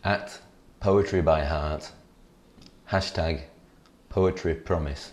at Poetry by Heart, hashtag Poetry Promise.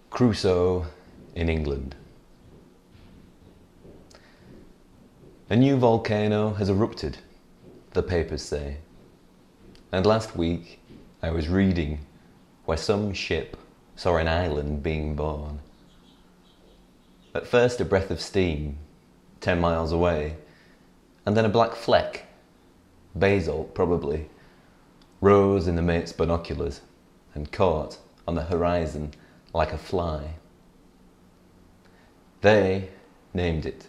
Crusoe in England. A new volcano has erupted, the papers say, and last week I was reading where some ship saw an island being born. At first a breath of steam, 10 miles away, and then a black fleck, basalt probably, rose in the mate's binoculars and caught on the horizon like a fly. They named it,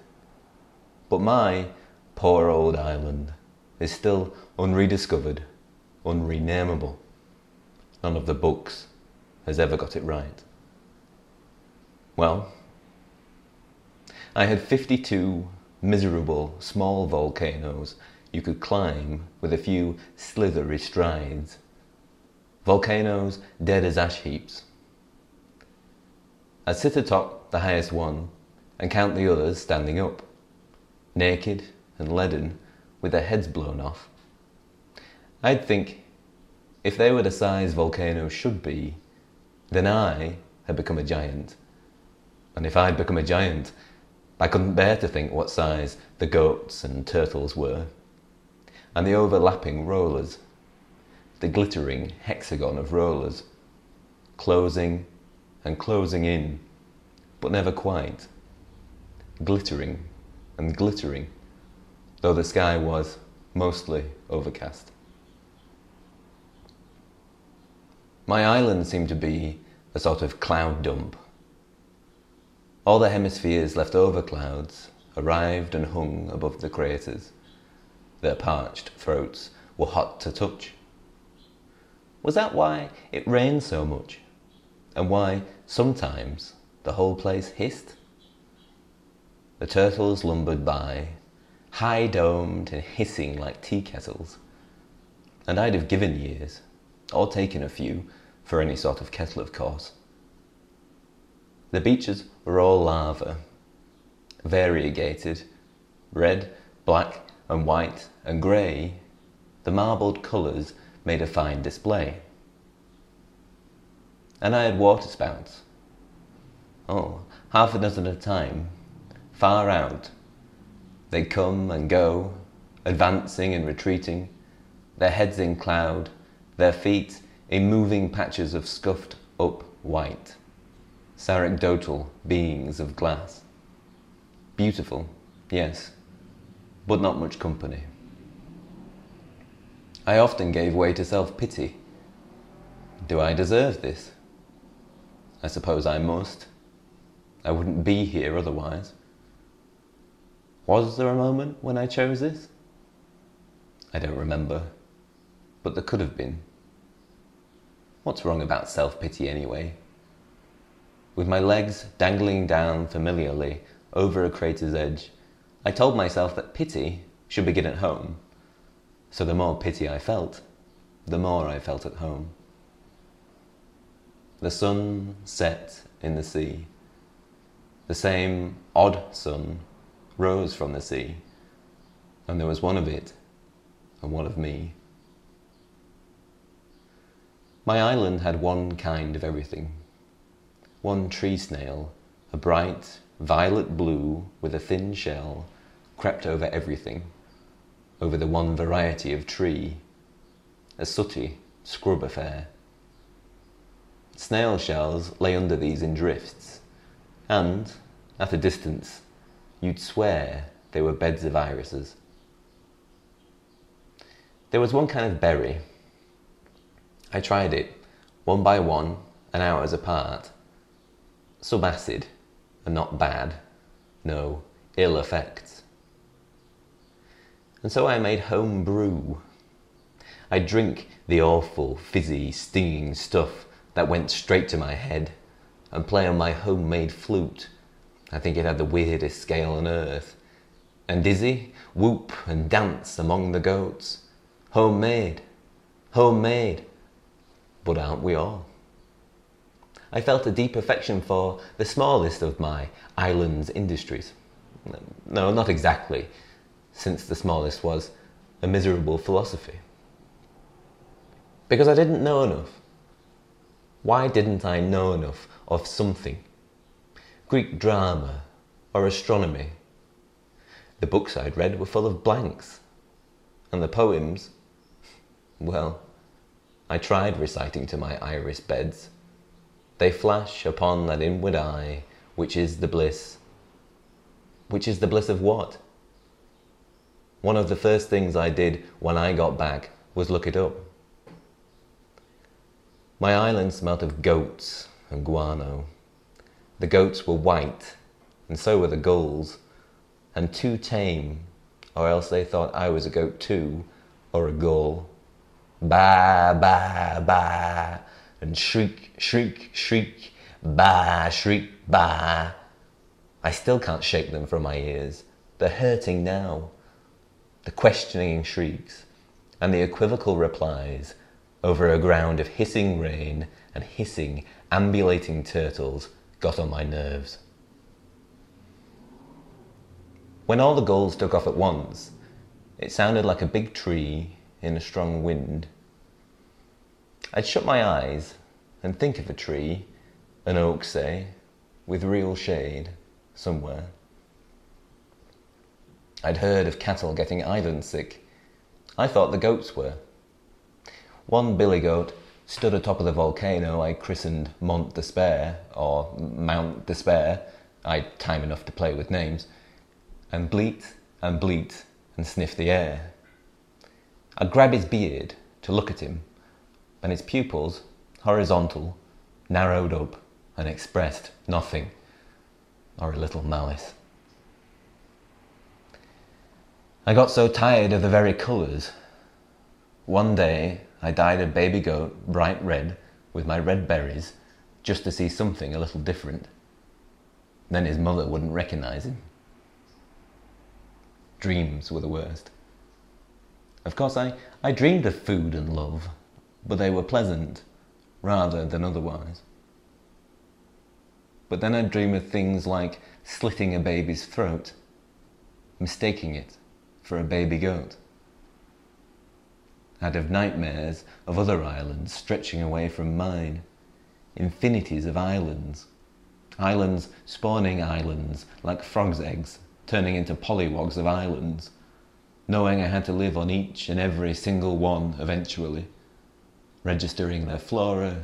but my poor old island is still unrediscovered, unrenameable. None of the books has ever got it right. Well, I had 52 miserable small volcanoes you could climb with a few slithery strides. Volcanoes dead as ash heaps. I'd sit atop the highest one and count the others standing up, naked and leaden with their heads blown off. I'd think if they were the size volcanoes should be, then I had become a giant. And if I'd become a giant, I couldn't bear to think what size the goats and turtles were, and the overlapping rollers, the glittering hexagon of rollers, closing and closing in, but never quite, glittering and glittering, though the sky was mostly overcast. My island seemed to be a sort of cloud dump. All the hemispheres left over clouds arrived and hung above the craters. Their parched throats were hot to touch. Was that why it rained so much? And why sometimes the whole place hissed? The turtles lumbered by, high-domed and hissing like tea kettles. And I'd have given years, or taken a few, for any sort of kettle, of course. The beaches were all lava, variegated, red, black and white and grey. The marbled colours made a fine display. And I had waterspouts. Oh, half a dozen at a time, far out. They'd come and go, advancing and retreating, their heads in cloud, their feet in moving patches of scuffed up white. Sacerdotal beings of glass. Beautiful, yes, but not much company. I often gave way to self-pity. Do I deserve this? I suppose I must. I wouldn't be here otherwise. Was there a moment when I chose this? I don't remember, but there could have been. What's wrong about self-pity anyway? With my legs dangling down familiarly over a crater's edge, I told myself that pity should begin at home. So the more pity I felt, the more I felt at home. The sun set in the sea. The same odd sun rose from the sea, and there was one of it and one of me. My island had one kind of everything. One tree snail, a bright violet blue with a thin shell, crept over everything, over the one variety of tree, a sooty scrub affair. Snail shells lay under these in drifts, and, at a distance, you'd swear they were beds of irises. There was one kind of berry. I tried it, one by one, and hours apart. Subacid, and not bad, no ill effects. And so I made home brew. I'd drink the awful, fizzy, stinging stuff that went straight to my head, and play on my homemade flute. I think it had the weirdest scale on earth. And dizzy, whoop and dance among the goats. Homemade, homemade. But aren't we all? I felt a deep affection for the smallest of my island's industries. No, not exactly, since the smallest was a miserable philosophy. Because I didn't know enough. Why didn't I know enough of something? Greek drama or astronomy? The books I'd read were full of blanks. And the poems, well, I tried reciting to my iris beds. They flash upon that inward eye, which is the bliss. Which is the bliss of what? One of the first things I did when I got back was look it up. My island smelt of goats and guano. The goats were white, and so were the gulls, and too tame, or else they thought I was a goat too, or a gull. Ba, ba, ba, and shriek, shriek, shriek, ba, shriek, ba. I still can't shake them from my ears. They're hurting now. The questioning shrieks, and the equivocal replies over a ground of hissing rain and hissing, ambulating turtles got on my nerves. When all the gulls took off at once, it sounded like a big tree in a strong wind. I'd shut my eyes and think of a tree, an oak say, with real shade, somewhere. I'd heard of cattle getting island sick. I thought the goats were. One billy goat stood atop of the volcano I christened Mont Despair, or Mount Despair, I'd time enough to play with names, and bleat and bleat and sniff the air. I'd grab his beard to look at him, and his pupils, horizontal, narrowed up and expressed nothing, or a little malice. I got so tired of the very colours. One day I dyed a baby goat bright red with my red berries just to see something a little different. Then his mother wouldn't recognise him. Dreams were the worst. Of course, I dreamed of food and love, but they were pleasant rather than otherwise. But then I'd dream of things like slitting a baby's throat, mistaking it for a baby goat. I'd have nightmares of other islands stretching away from mine, infinities of islands, islands spawning islands like frogs' eggs, turning into pollywogs of islands, knowing I had to live on each and every single one eventually, registering their flora,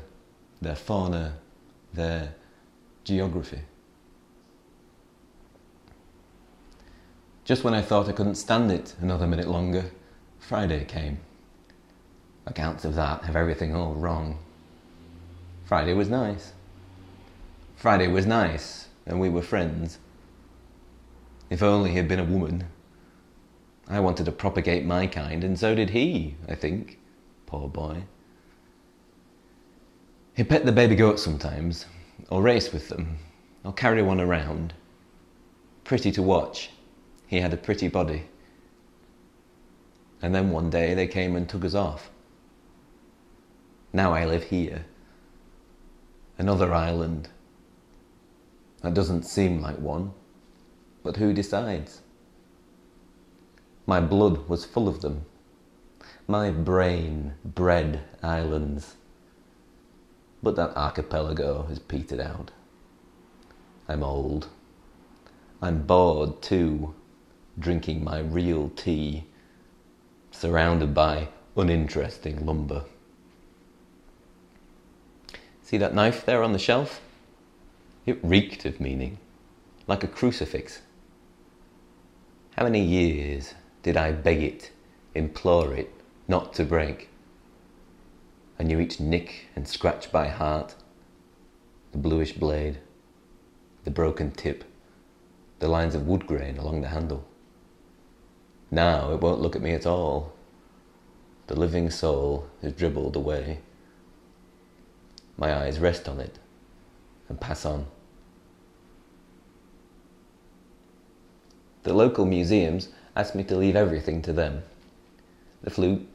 their fauna, their geography. Just when I thought I couldn't stand it another minute longer, Friday came. Accounts of that have everything all wrong. Friday was nice. Friday was nice, and we were friends. If only he'd been a woman. I wanted to propagate my kind, and so did he, I think. Poor boy. He'd pet the baby goats sometimes, or race with them, or carry one around. Pretty to watch. He had a pretty body. And then one day they came and took us off. Now I live here. Another island. That doesn't seem like one, but who decides? My blood was full of them. My brain bred islands. But that archipelago has petered out. I'm old. I'm bored too, drinking my real tea, surrounded by uninteresting lumber. See that knife there on the shelf? It reeked of meaning, like a crucifix. How many years did I beg it, implore it, not to break? I knew each nick and scratch by heart, the bluish blade, the broken tip, the lines of wood grain along the handle. Now it won't look at me at all. The living soul has dribbled away. My eyes rest on it and pass on. The local museums asked me to leave everything to them. The flute,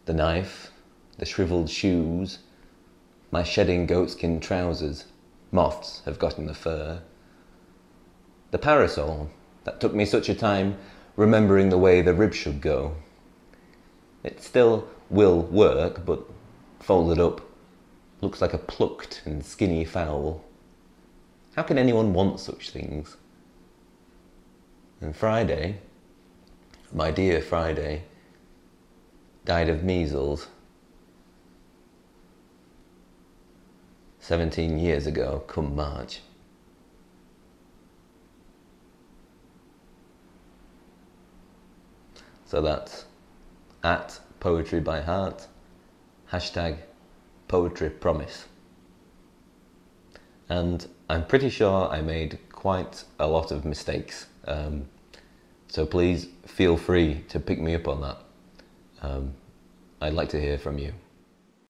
the knife, the shriveled shoes, my shedding goatskin trousers, moths have gotten the fur. The parasol that took me such a time remembering the way the rib should go. It still will work, but folded up, looks like a plucked and skinny fowl. How can anyone want such things? And Friday, my dear Friday, died of measles 17 years ago, come March. So that's at Poetry by Heart, hashtag Poetry Promise. And I'm pretty sure I made quite a lot of mistakes. So please feel free to pick me up on that. I'd like to hear from you.